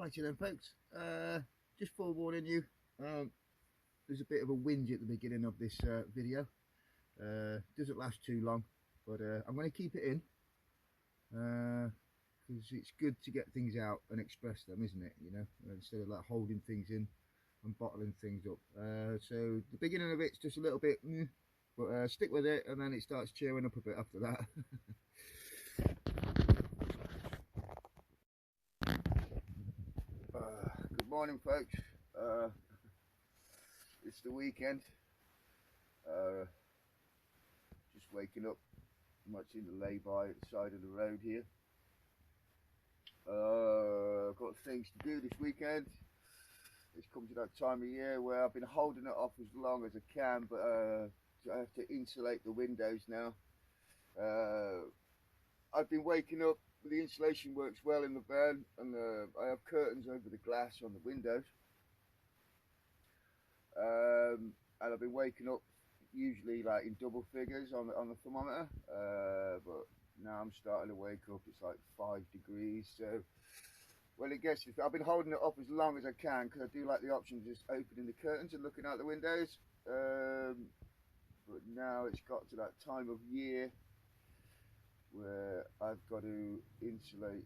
Righty then, folks. Just forewarning you, there's a bit of a whinge at the beginning of this video. Doesn't last too long, but I'm going to keep it in because it's good to get things out and express them, isn't it? You know, instead of like holding things in and bottling things up. So the beginning of it's just a little bit, but stick with it, and then it starts cheering up a bit after that. Good morning, folks. It's the weekend. Just waking up. Might see the lay-by at the side of the road here. I've got things to do this weekend. It's come to that time of year where I've been holding it off as long as I can, but I have to insulate the windows now. I've been waking up. The insulation works well in the van, and I have curtains over the glass on the windows. And I've been waking up usually like in double figures on the thermometer, but now I'm starting to wake up. It's like 5 degrees. So when it gets, I've been holding it up as long as I can because I do like the option of just opening the curtains and looking out the windows. But now it's got to that time of year where I've got to insulate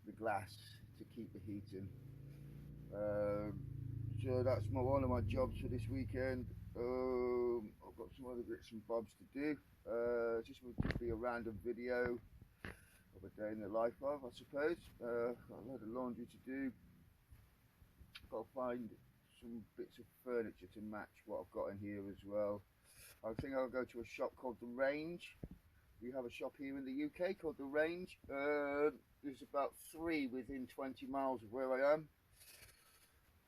the glass to keep the heat in. So that's one of my jobs for this weekend. I've got some other bits and bobs to do. Just would be a random video of a day in the life of, I suppose. Got a load of laundry to do. Got to find some bits of furniture to match what I've got in here as well. I think I'll go to a shop called The Range. We have a shop here in the UK called The Range. There's about 3 within 20 miles of where I am.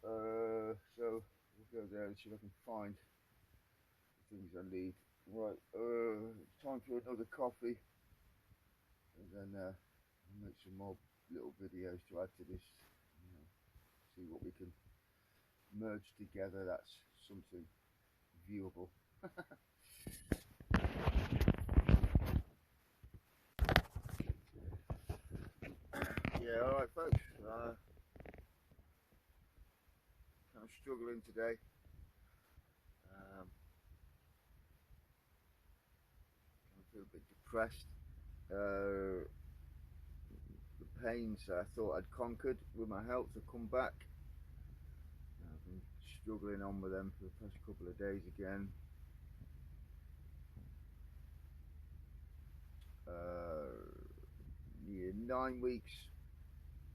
So we'll go there and see if I can find the things I need. Right, time for another coffee, and then I'll make some more little videos to add to this. You know, see what we can merge together. That's something viewable. Yeah, all right, folks. I'm struggling today. I feel a bit depressed. The pains I thought I'd conquered with my health have come back. I've been struggling on with them for the past couple of days again. Yeah, 9 weeks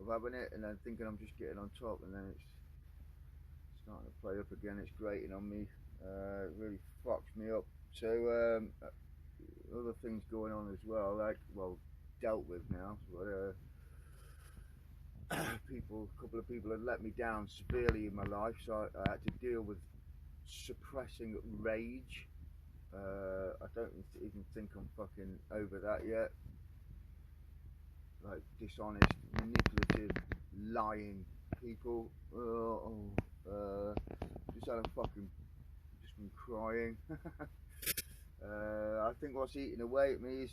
of having it, and then thinking I'm just getting on top, and then it's starting to play up again. It's grating on me. It really fucks me up. So other things going on as well, like, well, dealt with now, but a couple of people had let me down severely in my life, so I had to deal with suppressing rage. I don't even think I'm fucking over that yet. Like dishonest, manipulative, lying people. Just had a fucking, just been crying. I think what's eating away at me is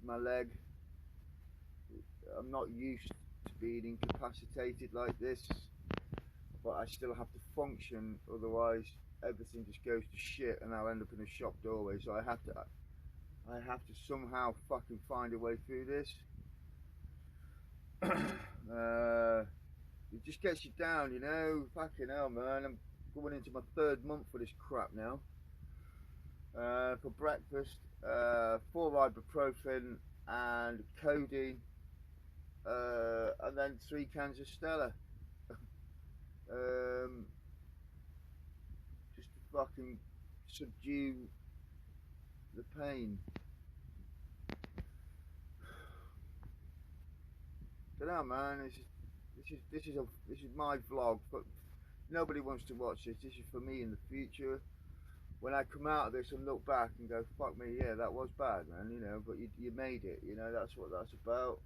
my leg. I'm not used to being incapacitated like this, but I still have to function, otherwise everything just goes to shit and I'll end up in a shop doorway. So I have to somehow fucking find a way through this. It just gets you down, you know. Fucking hell, man. I'm going into my 3rd month for this crap now. For breakfast, 4 ibuprofen and codeine, and then 3 cans of Stella. Just to fucking subdue the pain. Don't know, man. This is my vlog, but nobody wants to watch this. This is for me in the future. When I come out of this and look back and go, fuck me, yeah, that was bad, man, you know, but you made it, you know, that's what that's about.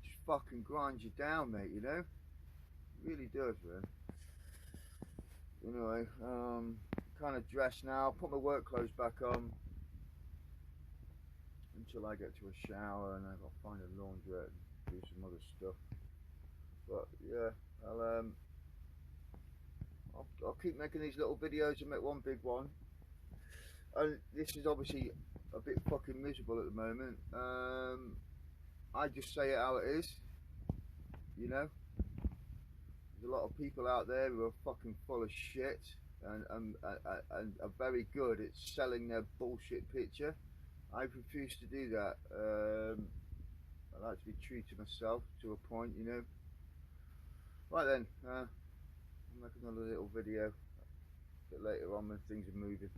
Just fucking grinds you down, mate, you know, it really does, man. Anyway, kind of dressed now, put my work clothes back on until I get to a shower, and I've got to find a laundrette and do some other stuff. But yeah, I'll keep making these little videos and make one big one. And this is obviously a bit fucking miserable at the moment. I just say it how it is, you know. There's a lot of people out there who are fucking full of shit and are very good at selling their bullshit picture. I refuse to do that. I like to be true to myself to a point, you know. Right then, I'll make another little video a bit later on when things are moving.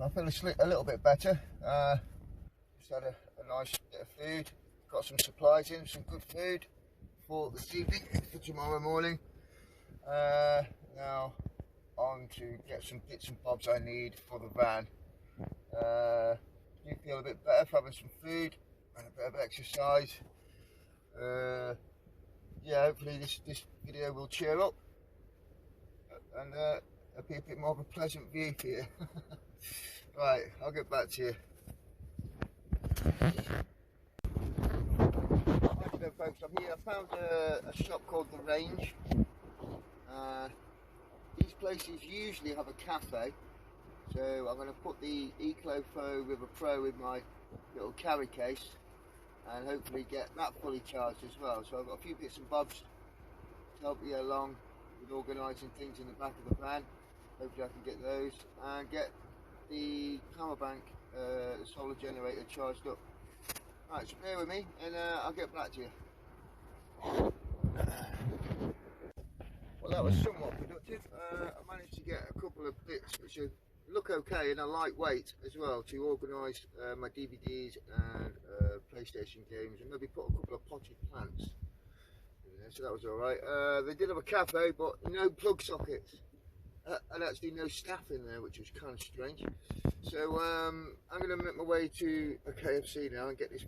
I feel a little bit better. Just had a nice bit of food. Got some supplies in, some good food for this evening, for tomorrow morning. Now on to get some bits and bobs I need for the van. Do feel a bit better for having some food and a bit of exercise. Yeah, hopefully this video will cheer up and it'll be a bit more of a pleasant view for you. Right, I'll get back to you. Right then folks, I'm here. I found a shop called The Range. These places usually have a cafe, so I'm going to put the Eclofo River Pro in my little carry case and hopefully get that fully charged as well. So I've got a few bits and bobs to help me along with organising things in the back of the van. Hopefully I can get those and get the power bank, the solar generator charged up. Right, so bear with me and I'll get back to you. Well, that was somewhat productive. I managed to get a couple of bits which look okay and are lightweight as well to organise my DVDs and PlayStation games, and maybe put a couple of potted plants in there, so that was alright. They did have a cafe but no plug sockets. And actually no staff in there, which was kind of strange. So I'm going to make my way to a KFC now and get this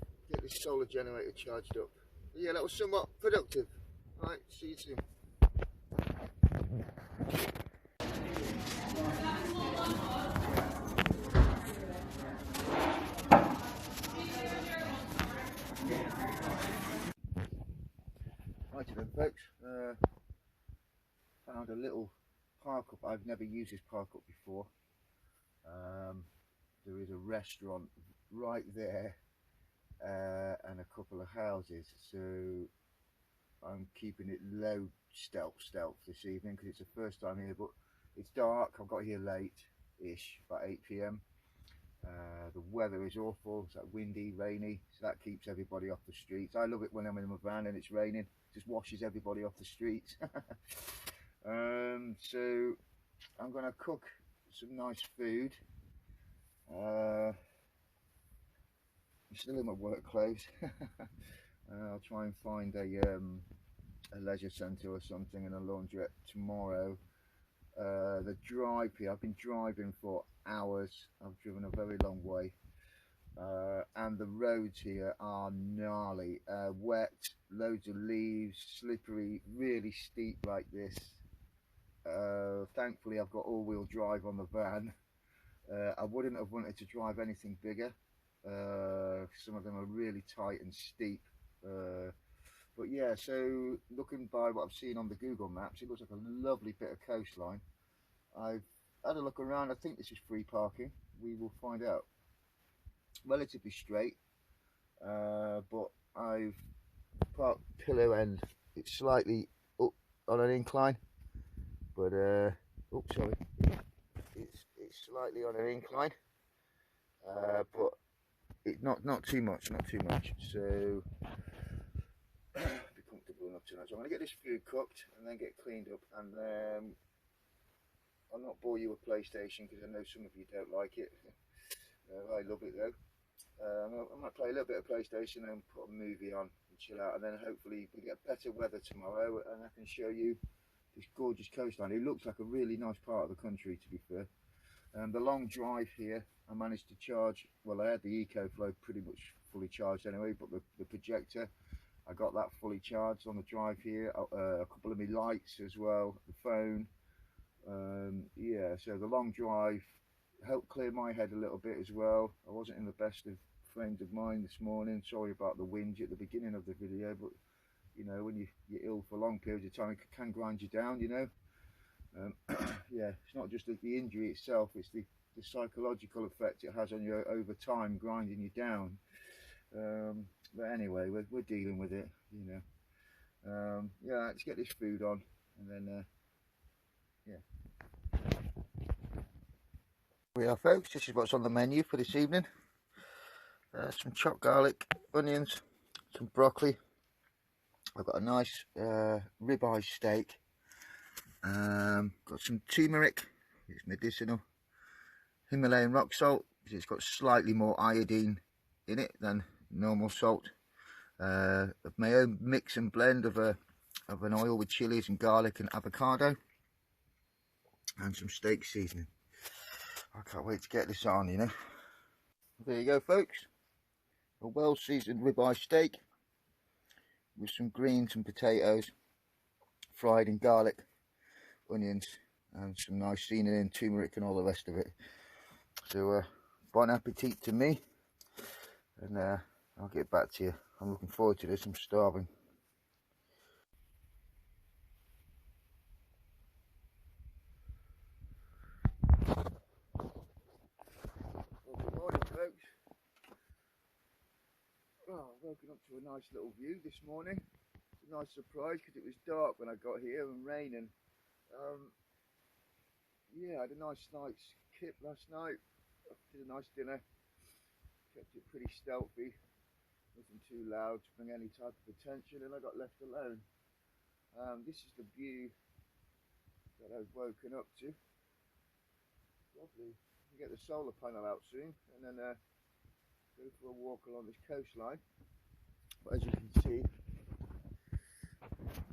solar generator charged up. But yeah, that was somewhat productive. Alright, see you soon. Right then folks, found a little park up. I've never used this park up before. There is a restaurant right there and a couple of houses, so I'm keeping it low stealth this evening because it's the first time here, but it's dark. I've got here late-ish, about 8 PM. The weather is awful. It's like windy, rainy, so that keeps everybody off the streets. I love it when I'm in my van and it's raining. It just washes everybody off the streets. So I'm going to cook some nice food. I'm still in my work clothes. I'll try and find a leisure centre or something and a laundrette tomorrow. The drive here, I've been driving for hours. I've driven a very long way, and the roads here are gnarly, wet, loads of leaves, slippery, really steep like this. Thankfully I've got all-wheel drive on the van. I wouldn't have wanted to drive anything bigger. Some of them are really tight and steep. But yeah, so looking by what I've seen on the Google Maps, it looks like a lovely bit of coastline. I've had a look around. I think this is free parking. We will find out. Relatively straight, but I've parked pillow end. It's slightly up on an incline, but oh sorry, it's slightly on an incline, but it not too much, so be comfortable enough tonight. So I'm going to get this food cooked and then get cleaned up, and I'll not bore you with PlayStation because I know some of you don't like it. I love it though. I might play a little bit of PlayStation and put a movie on and chill out, and then hopefully we get better weather tomorrow, and I can show you this gorgeous coastline. It looks like a really nice part of the country, to be fair. The long drive here, I managed to charge. Well, I had the EcoFlow pretty much fully charged anyway, but the projector, I got that fully charged on the drive here. A couple of my lights as well, the phone. Yeah, so the long drive helped clear my head a little bit as well. I wasn't in the best of frames of mind this morning. Sorry about the whinge at the beginning of the video, but you know, when you're ill for long periods of time, it can grind you down, you know. Yeah, it's not just the injury itself, it's the psychological effect it has on you over time, grinding you down. But anyway, we're dealing with it, you know. Yeah, let's get this food on, and then yeah. We are, folks. This is what's on the menu for this evening. Some chopped garlic, onions, some broccoli. I've got a nice ribeye steak. Got some turmeric, it's medicinal. Himalayan rock salt, because it's got slightly more iodine in it than normal salt. My own mix and blend of an oil with chilies and garlic and avocado, and some steak seasoning. I can't wait to get this on, you know. There you go, folks. A well seasoned ribeye steak with some greens and potatoes fried in garlic, onions, and some nice seasoning, turmeric and all the rest of it. So bon appetit to me, and I'll get back to you. I'm looking forward to this. I'm starving. Well, good morning, folks. Oh, I've woken up to a nice little view this morning. It's a nice surprise because it was dark when I got here and raining. Yeah, I had a nice night's kip last night. I did a nice dinner. Kept it pretty stealthy. Wasn't too loud to bring any type of attention, and I got left alone. This is the view that I've woken up to. Lovely. We'll get the solar panel out soon, and then go for a walk along this coastline. But as you can see,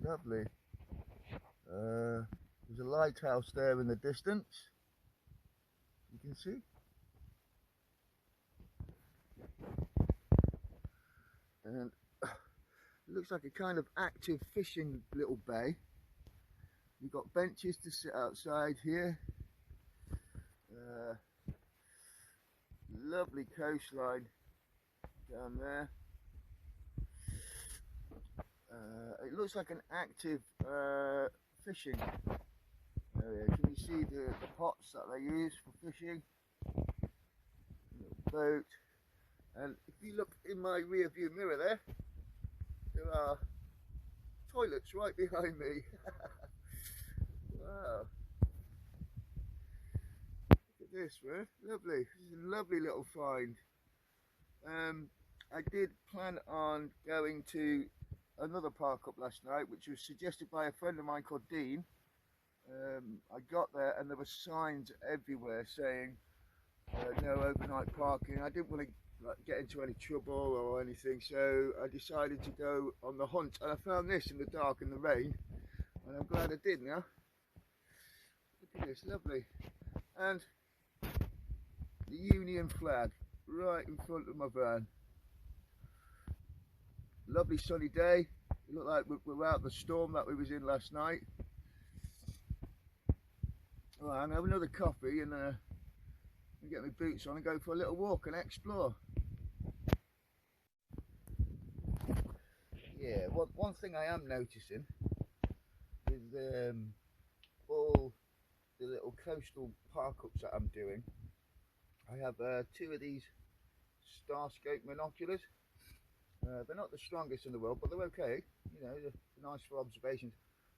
lovely. There's a lighthouse there in the distance. You can see. And it looks like a kind of active fishing little bay. You've got benches to sit outside here. Lovely coastline down there. It looks like an active fishing area. Can you see the pots that they use for fishing? Little boat. And if you look in my rear view mirror there are toilets right behind me. Wow. Look at this, man. Lovely. This is a lovely little find. I did plan on going to another park up last night, which was suggested by a friend of mine called Dean. I got there and there were signs everywhere saying no overnight parking. I didn't want to get into any trouble or anything, so I decided to go on the hunt, and I found this in the dark and the rain, and I'm glad I did now. Look at this, lovely. And the Union flag right in front of my van. Lovely sunny day. It looked like we're out of the storm that we was in last night. Well, I'll have another coffee and get my boots on and go for a little walk and explore. Yeah, one thing I am noticing is all the little coastal park-ups that I'm doing. I have two of these Starscape binoculars. They're not the strongest in the world, but they're okay. You know, they're nice for observations.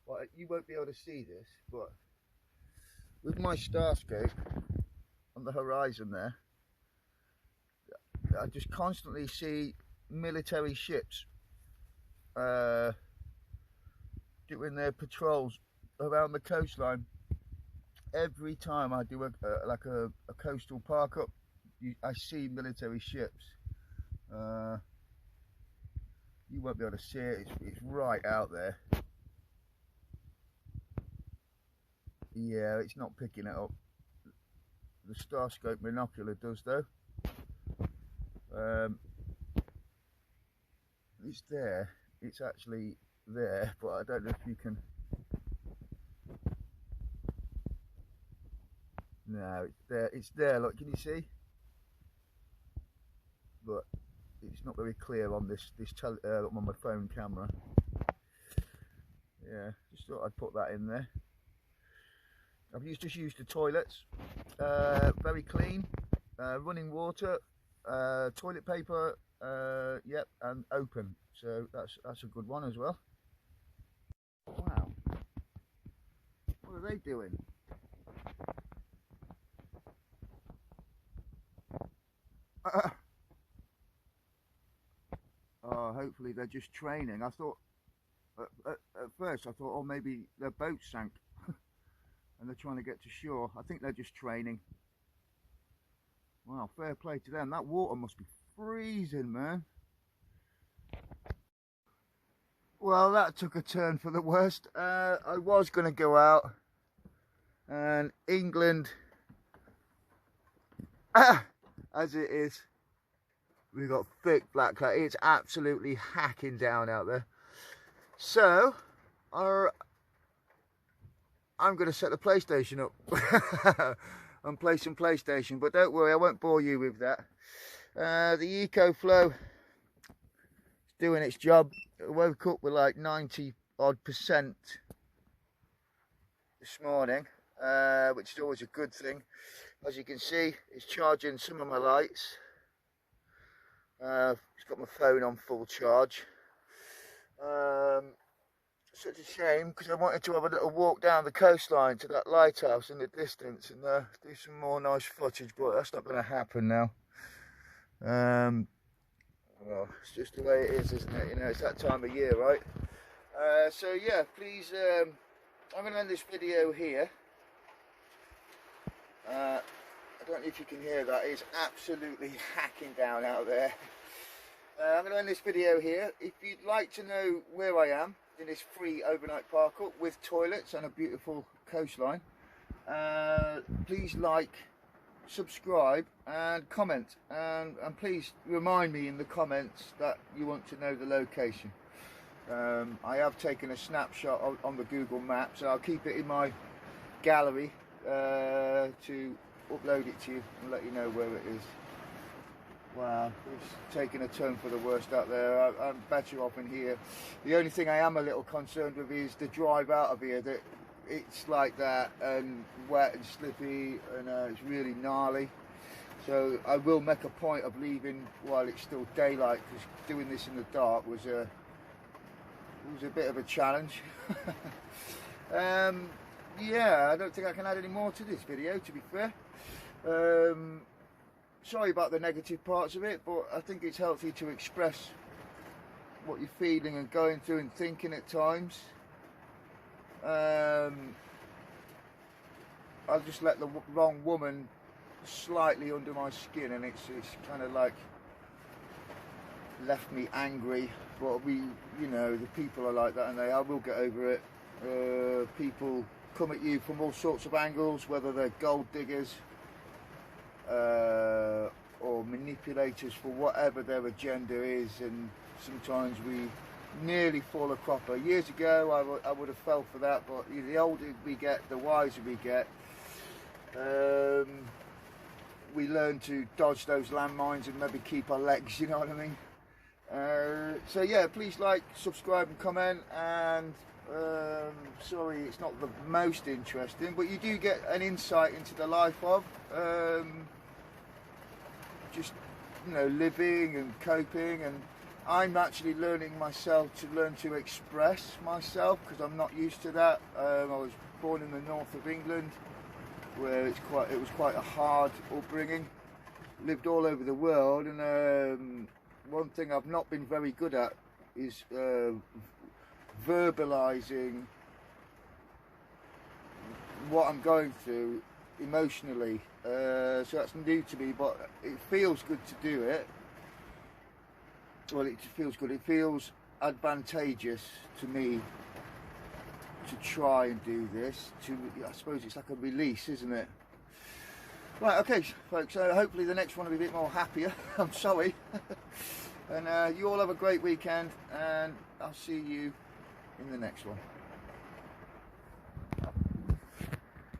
Well, you won't be able to see this, but with my Starscape on the horizon there, I just constantly see military ships doing their patrols around the coastline. Every time I do a coastal park up, I see military ships. You won't be able to see it, it's right out there. Yeah, it's not picking it up. The Starscope binocular does though. It's there, it's actually there, but I don't know if you can. No, it's there, look, can you see? But it's not very clear on on my phone camera. Yeah, just thought I'd put that in there. I've just used the toilets, very clean, running water, toilet paper, yep, and open. So that's a good one as well. Wow, what are they doing? Oh, hopefully they're just training. I thought at first I thought, oh, maybe their boat sank and they're trying to get to shore. I think they're just training. Wow, fair play to them. That water must be freezing, man. Well, that took a turn for the worst. I was going to go out, and England, as it is, we've got thick black cloud. It's absolutely hacking down out there. So, I'm going to set the PlayStation up and play some PlayStation. But don't worry, I won't bore you with that. The EcoFlow is doing its job. I woke up with like 90% this morning, which is always a good thing. As you can see, it's charging some of my lights. It's got my phone on full charge. Such a shame, because I wanted to have a little walk down the coastline to that lighthouse in the distance and do some more nice footage, but that's not going to happen now. Well, it's just the way it is, isn't it? You know, it's that time of year, right? So yeah, please, I'm going to end this video here. I don't know if you can hear that. It's absolutely hacking down out there. I'm going to end this video here. If you'd like to know where I am in this free overnight park up with toilets and a beautiful coastline, please like, subscribe and comment, and please remind me in the comments that you want to know the location. I have taken a snapshot on the Google Maps, and I'll keep it in my gallery to upload it to you and let you know where it is. Wow, it's taking a turn for the worst out there. I'm better off in here. The only thing I am a little concerned with is the drive out of here. That it's like that and wet and slippy, and it's really gnarly. So I will make a point of leaving while it's still daylight, because doing this in the dark was a bit of a challenge. Yeah, I don't think I can add any more to this video, to be fair. Sorry about the negative parts of it, but I think it's healthy to express what you're feeling and going through and thinking at times. I'll just let the wrong woman slightly under my skin, and it's kind of like left me angry. But you know, the people are like that, and I will get over it. People come at you from all sorts of angles, whether they're gold diggers or manipulators for whatever their agenda is, and sometimes we nearly fall a cropper. Years ago I would have fell for that, but the older we get, the wiser we get. We learn to dodge those landmines and maybe keep our legs, you know what I mean? So yeah, please like, subscribe and comment, and sorry it's not the most interesting, but you do get an insight into the life of just, you know, living and coping. And I'm actually learning myself to learn to express myself, because I'm not used to that. I was born in the north of England, where it was quite a hard upbringing. Lived all over the world, and one thing I've not been very good at is verbalizing what I'm going through emotionally. So that's new to me, but it feels good to do it. well, it feels good. It feels advantageous to me to try and do this. I suppose it's like a release, isn't it? Right, okay, folks. So hopefully the next one will be a bit more happier. I'm sorry. And you all have a great weekend, and I'll see you in the next one.